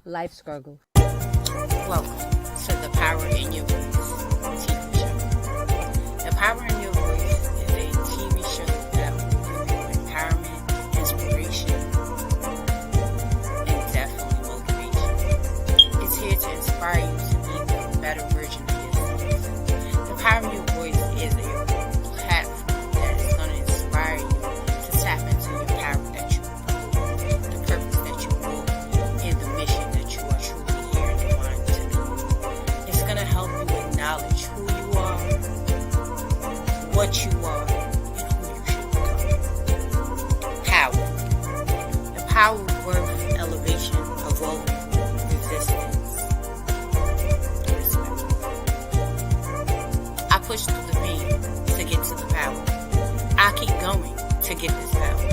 life struggles. Welcome to The Power in Your Voice TV show. The Power in Your Voice is a TV show that will give you empowerment, inspiration, and definitely motivation. It's here to inspire you to be the better version of yourself. The Power in Your Voice is a platform that is going to inspire you to tap into your power that you hold, the purpose that you hold, and the mission that you are truly here in the mind to be. It's going to help you acknowledge who you are, what you are, and who you should become. Power. The power of worth, elevation, evolvement, resistance, respect. I push through the pain to get to the power. I keep going to get this power.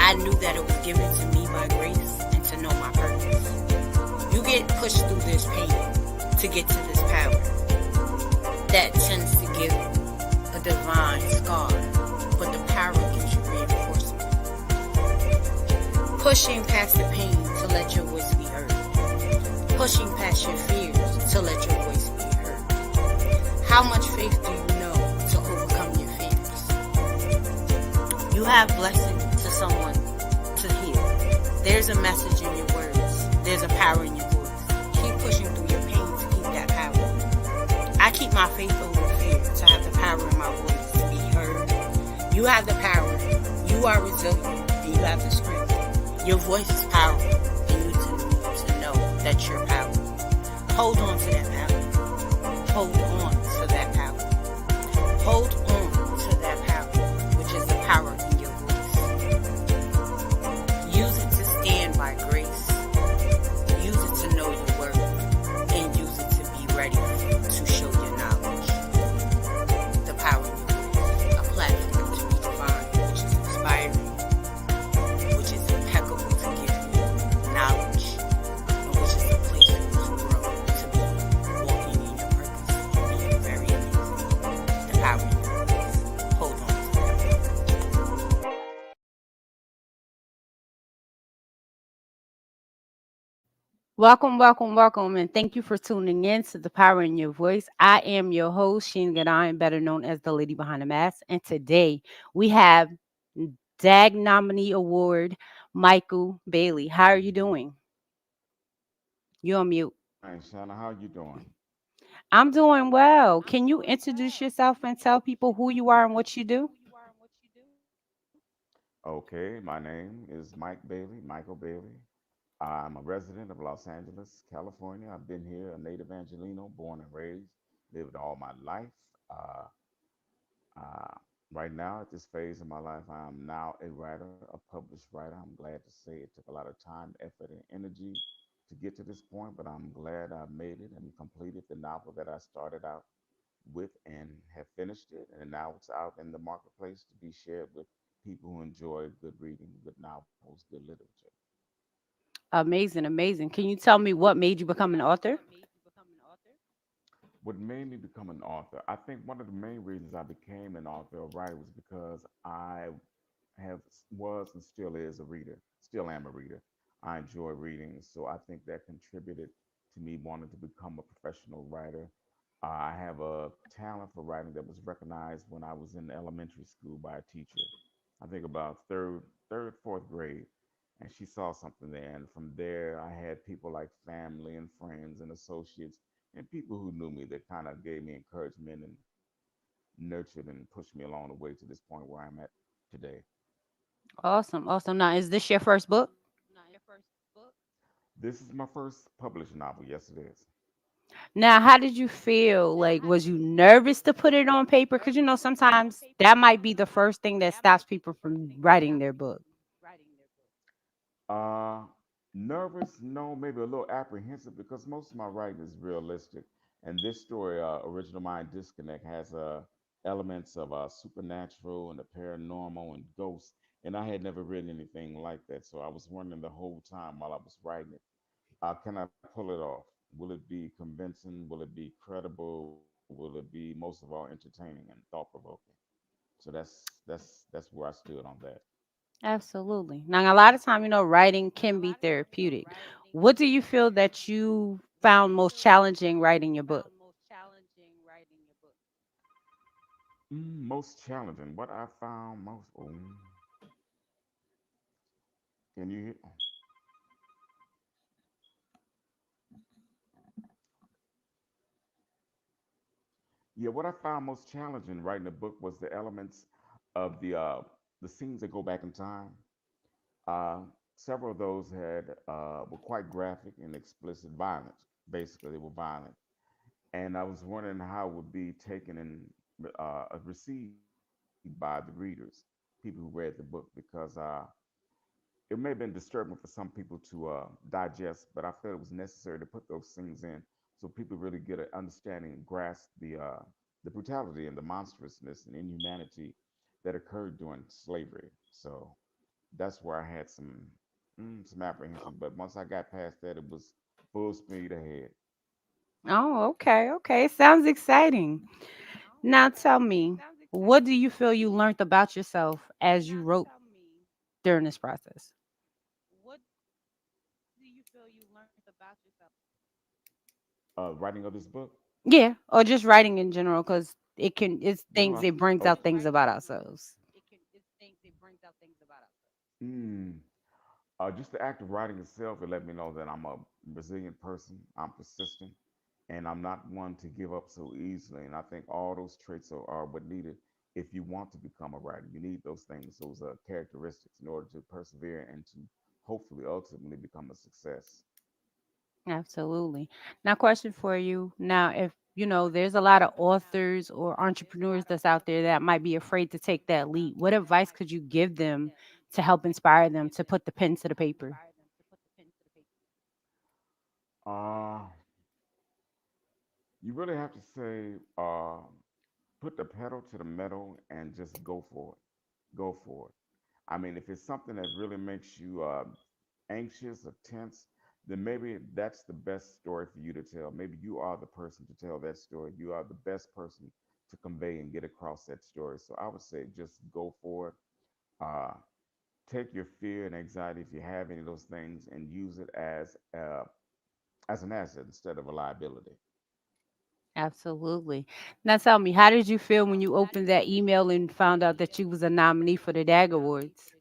I knew that it was given to me by grace and to know my purpose. You get pushed through this pain to get to this power. That tends to give a divine scar, but the power gives you reinforcement. Pushing past the pain to let your voice be heard. Pushing past your fears to let your voice be heard. How much faith do you know to overcome your fears? You have blessing to someone to hear. There's a message in your words. There's a power in your voice. Keep pushing through your pain to keep that power. I keep my faith over fear to have the power in my voice to be heard. You have the power. You are resilient and you have the strength. Your voice is powerful and you need to know that you're powerful. Hold on to that power. Hold on to that power. Hold on to that power, which is the power in your voice. Use it to stand by grace. Use it to know your worth. And use it to be ready to show your knowledge. The power in your voice. A platform to be defined, which is inspiring, which is impeccable to give you knowledge, and which is the place for you to grow, to be walking in your purpose, and being very amazing. The power in your voice. Hold on to that. Welcome, welcome, welcome, and thank you for tuning in to The Power in Your Voice. I am your host, Sheen Gadine, better known as the Lady Behind the Mask. And today we have DAG nominee award, Michael Bailey. How are you doing? You're on mute. Hey, Shanna, how you doing? I'm doing well. Can you introduce yourself and tell people who you are and what you do? Okay, my name is Mike Bailey, Michael Bailey. I'm a resident of Los Angeles, California. I've been here, a native Angelino, born and raised, lived all my life. Uh, uh, right now, at this phase of my life, I am now a writer, a published writer. I'm glad to say it took a lot of time, effort, and energy to get to this point, but I'm glad I made it and completed the novel that I started out with and have finished it. And now it's out in the marketplace to be shared with people who enjoy good reading, good novels, good literature. Amazing, amazing. Can you tell me what made you become an author? What made me become an author? I think one of the main reasons I became an author or writer was because I have was and still is a reader, still am a reader. I enjoy reading, so I think that contributed to me wanting to become a professional writer. I have a talent for writing that was recognized when I was in elementary school by a teacher. I think about fourth grade, and she saw something there. And from there, I had people like family and friends and associates and people who knew me that kind of gave me encouragement and nurtured and pushed me along the way to this point where I'm at today. Awesome, awesome. Now, is this your first book? This is my first published novel. Yes, it is. Now, how did you feel? Like, was you nervous to put it on paper? Because, sometimes that might be the first thing that stops people from writing their book. Uh, Nervous? No, maybe a little apprehensive because most of my writing is realistic, and this story, Original Mind Disconnect, has elements of supernatural and the paranormal and ghosts, and I had never written anything like that, so I was wondering the whole time while I was writing it, can I pull it off? Will it be convincing? Will it be credible? Will it be most of all entertaining and thought provoking? So that's where I stood on that. Absolutely. Now, a lot of time, writing can be therapeutic. What do you feel that you found most challenging writing your book? Most challenging. What I found most. Oh, can you hear? Yeah, what I found most challenging writing the book was the elements of the scenes that go back in time. Uh, Several of those had were quite graphic and explicit violence. Basically, they were violent, and I was wondering how it would be taken and received by the readers, people who read the book, because it may have been disturbing for some people to digest, but I felt it was necessary to put those things in so people really get an understanding and grasp the brutality and the monstrousness and inhumanity that occurred during slavery. So that's where I had some apprehension, but once I got past that, it was full speed ahead. Oh, okay, okay. Sounds exciting. Now tell me, what do you feel you learned about yourself as you wrote during this process? Writing of this book, Yeah, or just writing in general, because it's well, things, it brings oh, out things about ourselves. mm, just the act of writing itself, it let me know that I'm a resilient person. I'm persistent, and I'm not one to give up so easily. And I think all those traits are what needed if you want to become a writer. You need those things, those characteristics, in order to persevere and to hopefully ultimately become a success. Absolutely. Now, question for you. Now, if there's a lot of authors or entrepreneurs that's out there that might be afraid to take that leap, what advice could you give them to help inspire them to put the pen to the paper? Uh, you really have to say, put the pedal to the metal and just go for it. Go for it. I mean, if it's something that really makes you anxious or tense, then maybe that's the best story for you to tell. Maybe you are the person to tell that story. You are the best person to convey and get across that story. So I would say just go for it. Uh, Take your fear and anxiety, if you have any of those things, and use it as an asset instead of a liability. Absolutely. Now, tell me, how did you feel when you opened that email and found out that you was a nominee for the DAG Awards?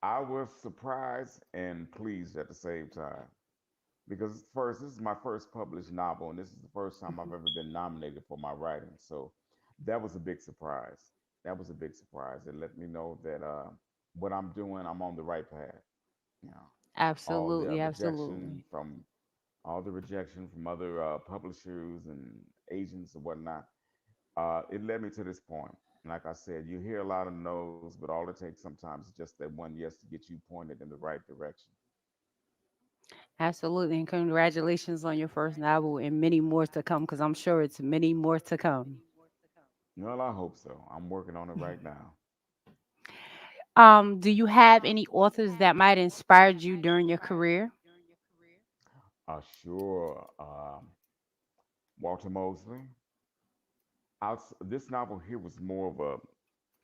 I was surprised and pleased at the same time. Because first, this is my first published novel, and this is the first time I've Mhm. ever been nominated for my writing. So that was a big surprise. That was a big surprise. It let me know that what I'm doing, I'm on the right path. You know, all the Absolutely, absolutely. rejection from other publishers and agents and whatnot, it led me to this point. Like I said, you hear a lot of no's, but all it takes sometimes is just that one yes to get you pointed in the right direction. Absolutely. And congratulations on your first novel and many more to come, because I'm sure it's many more to come. Well, I hope so. I'm working on it right now. Do you have any authors that might inspired you during your career? Sure. Walter Mosley. This novel here was more of a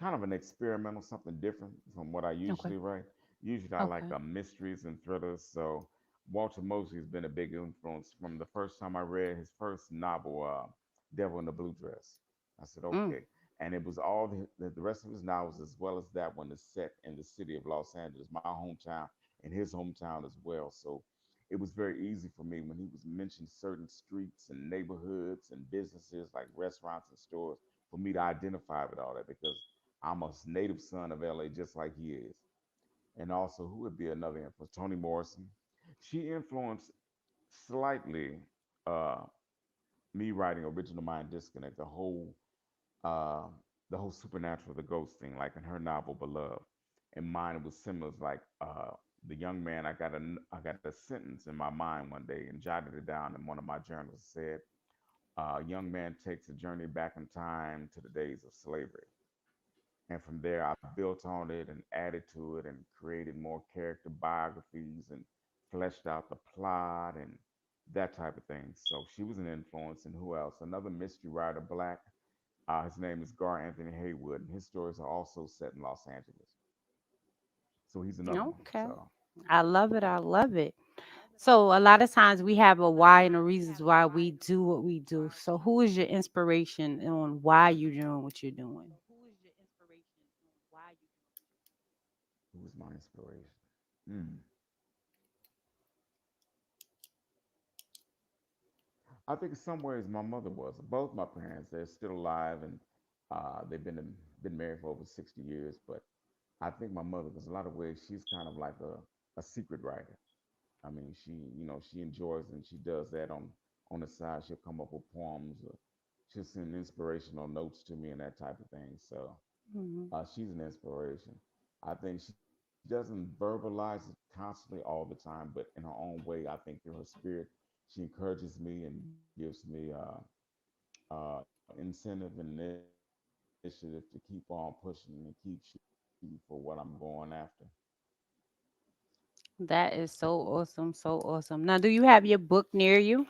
kind of an experimental, something different from what I Okay. usually write. Usually, I like Okay. mysteries and thrillers. So Walter Mosley has been a big influence from the first time I read his first novel, Devil in the Blue Dress. I said, Mm. okay. And it was all the rest of his novels, as well as that one, is set in the city of Los Angeles, my hometown, and his hometown as well. So it was very easy for me when he was mentioning certain streets and neighborhoods and businesses like restaurants and stores for me to identify with all that because I'm a native son of LA just like he is. And also, who would be another influence? Toni Morrison. She influenced slightly uh, me writing Original Mind Disconnect, uh, the whole supernatural, the ghost thing, like in her novel Beloved. And mine was similar. It's like the young man. I got a sentence in my mind one day and jotted it down in one of my journals. It said, "A young man takes a journey back in time to the days of slavery." And from there, I built on it and added to it and created more character biographies and fleshed out the plot and that type of thing. So she was an influence. And who else? Another mystery writer, black. His name is Gar Anthony Haywood, and his stories are also set in Los Angeles. So he's another one. Okay. So. I love it. I love it. So a lot of times we have a why and the reasons why we do what we do. So who is your inspiration on why you're doing what you're doing? Who's my inspiration? Hmm. I think in some ways my mother was. Both my parents, they're still alive, and they've been married for over 60 years. But I think my mother, because a lot of ways she's kind of like a secret writer. I mean, she enjoys and she does that on the side. She'll come up with poems, or she'll send inspirational notes to me and that type of thing. So Mhm. she's an inspiration. I think she doesn't verbalize it constantly all the time, but in her own way, I think through her spirit, she encourages me and gives me incentive and initiative to keep on pushing and keep shooting for what I'm going after. That is so awesome, so awesome. Now, do you have your book near you?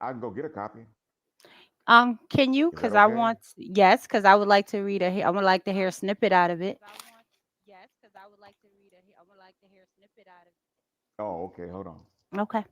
I can go get a copy. Can you? Is that Because I okay? want, yes, because I would like to read I would like to hear a snippet out of it. Oh, okay. Hold on. Okay.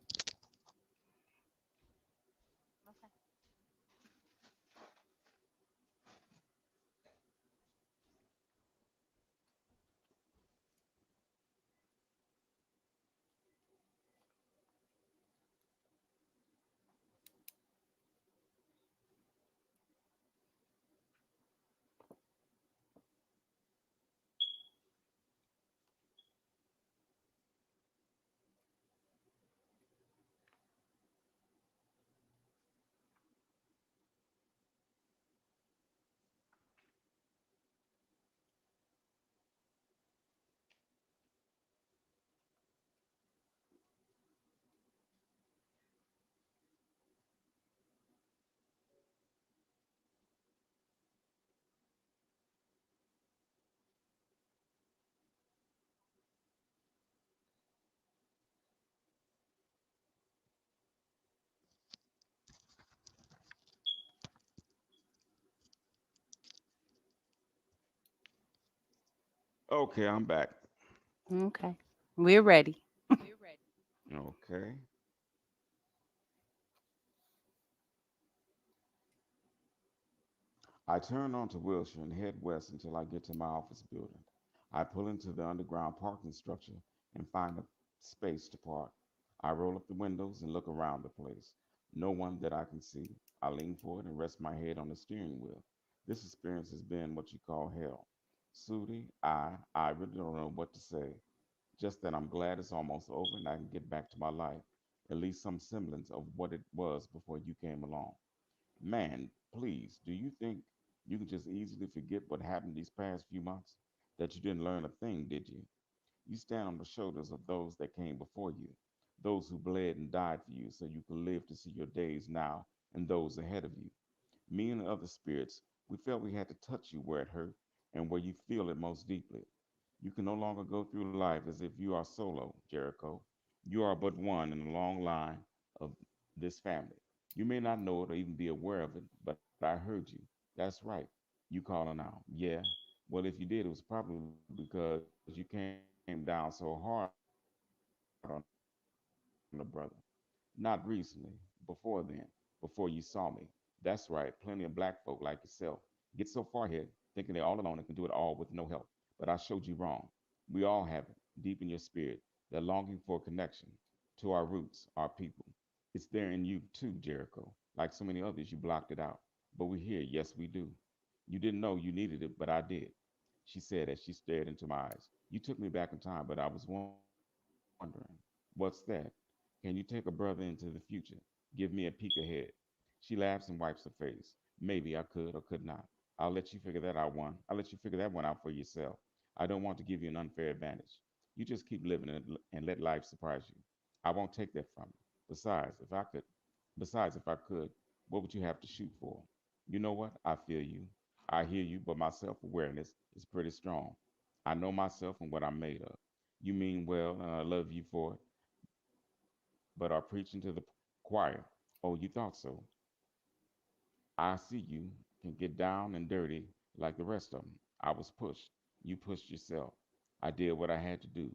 Okay, I'm back. Okay. We're ready. Okay. I turn onto Wilshire and head west until I get to my office building. I pull into the underground parking structure and find a space to park. I roll up the windows and look around the place. No one that I can see. I lean forward and rest my head on the steering wheel. This experience has been what you call hell. Sudi, I really don't know what to say. Just that I'm glad it's almost over and I can get back to my life. At least some semblance of what it was before you came along. Man, please, do you think you can just easily forget what happened these past few months? That you didn't learn a thing, did you? You stand on the shoulders of those that came before you, those who bled and died for you so you could live to see your days now and those ahead of you. Me and the other spirits, we felt we had to touch you where it hurt and where you feel it most deeply. You can no longer go through life as if you are solo, Jericho. You are but one in a long line of this family. You may not know it or even be aware of it, but I heard you. That's right. You calling out. Yeah. Well, if you did, it was probably because you came down so hard on a brother. Not recently, before then, before you saw me. That's right. Plenty of black folk like yourself get so far ahead thinking they're all alone and can do it all with no help. But I showed you wrong. We all have it deep in your spirit, that longing for a connection to our roots, our people. It's there in you too, Jericho. Like so many others, you blocked it out. But we're here, yes, we do. You didn't know you needed it, but I did. She said as she stared into my eyes. You took me back in time, but I was wondering, what's that? Can you take a brother into the future? Give me a peek ahead. She laughs and wipes her face. Maybe I could or could not. I'll let you figure that out one. I'll let you figure that one out for yourself. I don't want to give you an unfair advantage. You just keep living and let life surprise you. I won't take that from you. Besides, if I could, what would you have to shoot for? You know what? I feel you. I hear you, but my self awareness is pretty strong. I know myself and what I'm made of. You mean well, and I love you for it, but are preaching to the choir. Oh, you thought so. I see you. can get down and dirty like the rest of them. I was pushed. You pushed yourself. I did what I had to do.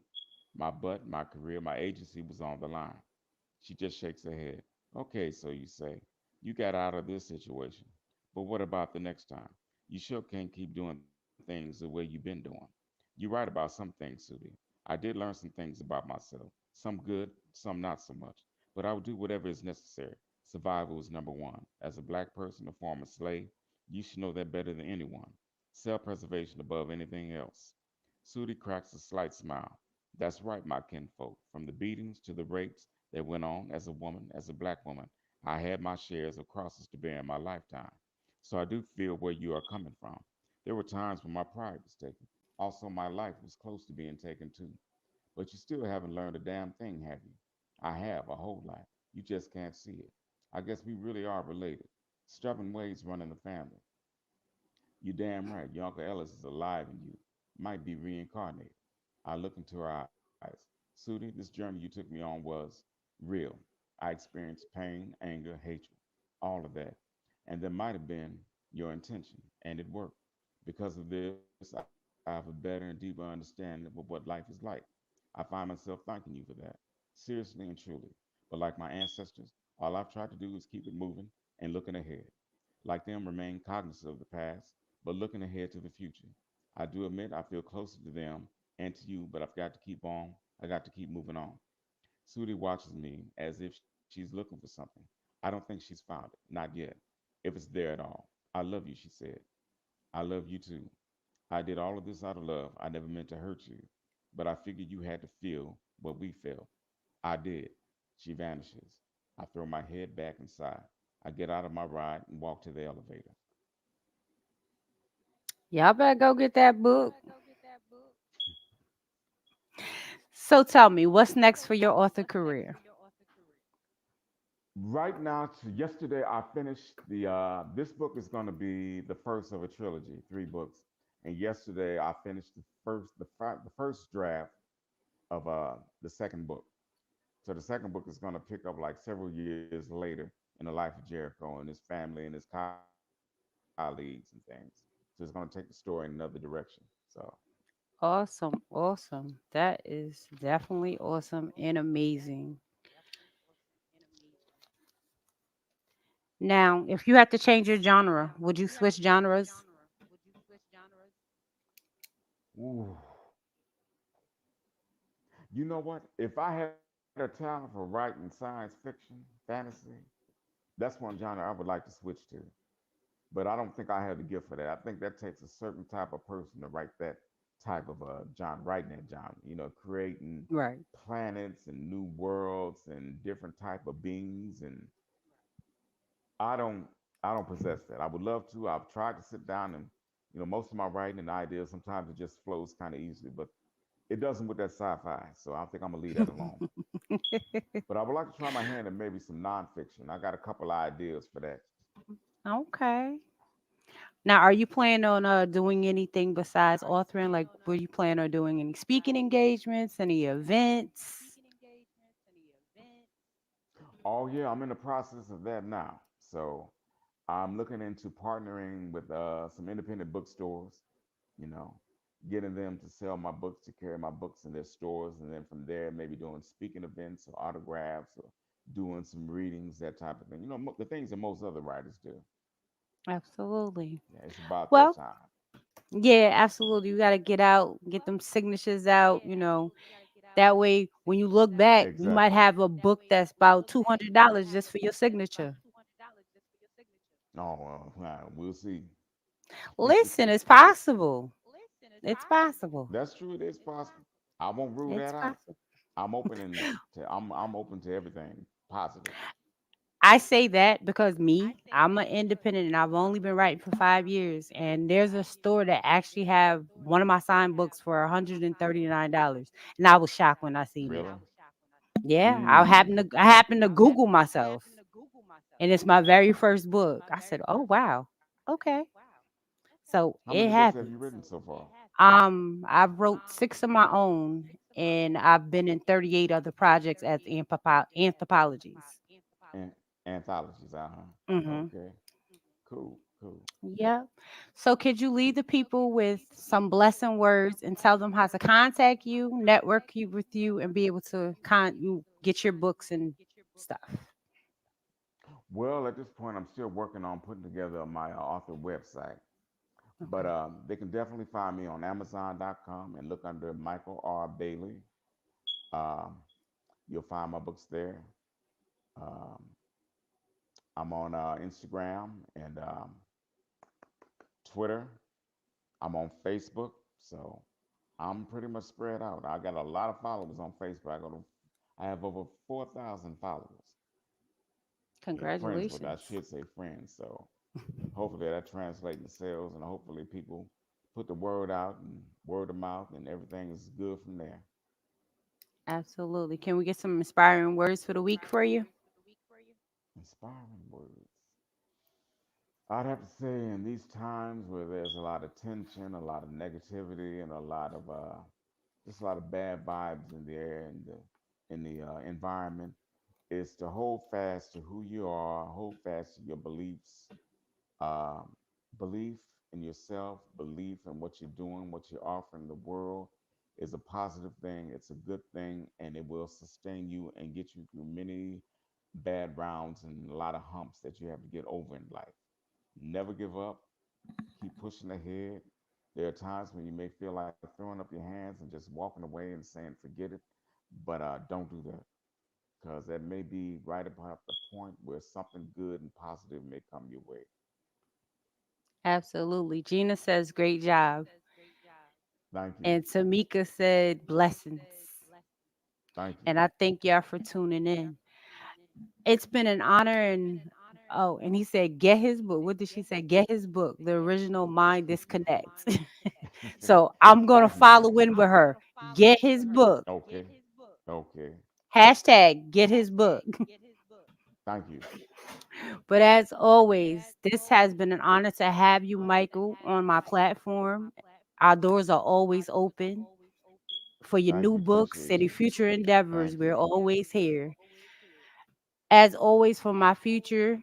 My butt, my career, my agency was on the line. She just shakes her head. Okay, so you say, you got out of this situation. But what about the next time? You sure can't keep doing things the way you've been doing. You're right about some things, Sudie. I did learn some things about myself. Some good, some not so much. But I would do whatever is necessary. Survival is number one. As a black person, a former slave, you should know that better than anyone. Self preservation above anything else. Sudie cracks a slight smile. That's right, my kinfolk. From the beatings to the rapes that went on as a woman, as a black woman, I had my shares of crosses to bear in my lifetime. So I do feel where you are coming from. There were times when my pride was taken. Also, my life was close to being taken too. But you still haven't learned a damn thing, have you? I have, a whole lot. You just can't see it. I guess we really are related. Stubborn ways run in the family. You damn right. Your Uncle Ellis is alive in you. Might be reincarnated. I look into her eyes. Sudie, this journey you took me on was real. I experienced pain, anger, hatred, all of that. And there might have been your intention, and it worked. Because of this, I have a better and deeper understanding of what life is like. I find myself thanking you for that, seriously and truly. But like my ancestors, all I've tried to do is keep it moving and looking ahead. Like them, remain cognizant of the past, but looking ahead to the future. I do admit I feel closer to them and to you, but I've got to keep on. I got to keep moving on. Sudie watches me as if she's looking for something. I don't think she's found it, not yet, if it's there at all. I love you, she said. I love you too. I did all of this out of love. I never meant to hurt you, but I figured you had to feel what we felt. I did. She vanishes. I throw my head back inside. I get out of my ride and walk to the elevator. Y'all better go get that book. So tell me, what's next for your author career? Right now, to yesterday, I finished the. This book is going to be the first of a trilogy, three books. And yesterday, I finished the first draft of the second book. So the second book is going to pick up like several years later in the life of Jericho and his family and his colleagues and things. So it's going to take the story in another direction. So Awesome, awesome. That is definitely awesome and amazing. Now, if you had to change your genre, would you switch genres? ooh, you know what? If I had a talent for writing science fiction, fantasy, that's one genre I would like to switch to. But I don't think I have the gift for that. I think that takes a certain type of person to write that type of genre, writing that genre. You know, creating Right. planets and new worlds and different type of beings. And I don't, I don't possess that. I would love to. I've tried to sit down and, most of my writing and ideas sometimes it just flows kind of easily, but it doesn't with that sci-fi. So I think I'm gonna leave that alone. But I would like to try my hand at maybe some nonfiction. I got a couple of ideas for that. Okay. Now, are you planning on doing anything besides authoring? Like, were you planning on doing any speaking engagements, any events? Oh yeah, I'm in the process of that now. So I'm looking into partnering with some independent bookstores, you know, getting them to sell my books, to carry my books in their stores, and then from there maybe doing speaking events or autographs or doing some readings, that type of thing. The things that most other writers do. Absolutely. Yeah, it's about that Well, time. yeah, absolutely. You got to get out, get them signatures out. That way, when you look back, you might Exactly. have a book that's about $200 just for your signature. Oh, we'll see. Listen, it's possible. It's possible. That's true. It is possible. I won't rule It's that out. possible. I'm open to everything positive. I say that because I'm an independent and I've only been writing for 5 years. And there's a store that actually have one of my signed books for $139. And I was shocked when I seen it. Really? Yeah, Mm. I happened to Google myself, and it's my very first book. I said, "Oh wow, okay." So How it many books have happens. you written so far? I wrote six of my own, and I've been in 38 other projects as anthropologies. An- Anthologies, uh huh. Hmm. Okay. Cool, cool. Yeah. So could you leave the people with some blessing words and tell them how to contact you, network you with you, and be able to you get your books and stuff? Well, at this point, I'm still working on putting together my author website, but Okay. they can definitely find me on Amazon.com and look under Michael R. Bailey. Um, you'll find my books there. Um, I'm on Instagram and Twitter. I'm on Facebook, so I'm pretty much spread out. I got a lot of followers on Facebook. I have over 4,000 followers. Yeah, friends, but I Congratulations. should say friends. So hopefully that translates to sales, and hopefully people put the word out and word of mouth, and everything is good from there. Absolutely. Can we get some inspiring words for the week for you? Inspiring words. I'd have to say, in these times where there's a lot of tension, a lot of negativity, and a lot of just a lot of bad vibes in the air and the environment, is to hold fast to who you are, hold fast to your beliefs, um, belief in yourself, belief in what you're doing, what you're offering the world is a positive thing. It's a good thing, and it will sustain you and get you through many bad rounds and a lot of humps that you have to get over in life. Never give up. Keep pushing ahead. There are times when you may feel like throwing up your hands and just walking away and saying, forget it. But don't do that because that may be right about the point where something good and positive may come your way. Absolutely. Gina says, great job. Thank you. And Tamika said, blessings. Thank you. And I thank y'all for tuning in. It's been an honor. And oh, and he said, get his book. What did she say? Get his book, The Original Mind Disconnect. So I'm going to Thank you, follow man. in with her. Get his book. Okay. Okay. Hashtag get his book. Thank you. But as always, this has been an honor to have you, Michael, on my platform. Our doors are always open for your Thank new you. books Appreciate and your you. future endeavors. Thank We're you. always here. As always, for my future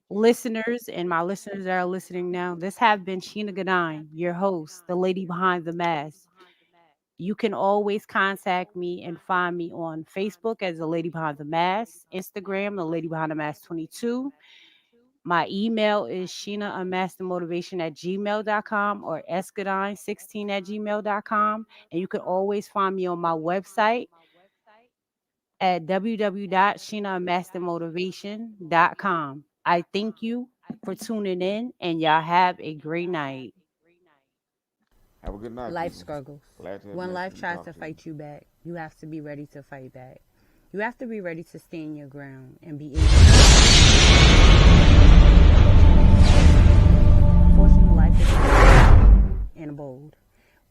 listeners and my listeners that are listening now, this have been Sheena Gadine, your host, the lady behind the mask. You can always contact me and find me on Facebook as the lady behind the mask, Instagram, the lady behind the mask 22. My email is sheenamastermotivation at gmail.com or escadine16 at gmail.com. And you can always find me on my website at www.sheenamastermotivation.com. I thank you for tuning in and y'all have a great night. Have a good night, Life people. struggles. Glad to have When met life you and tries to talk to you. fight you back, you have to be ready to fight back. You have to be ready to stand your ground and be able to. Fortunately, life is and bold.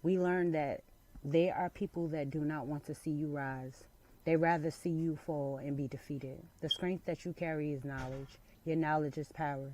We learned that there are people that do not want to see you rise. They rather see you fall and be defeated. The strength that you carry is knowledge. Your knowledge is power.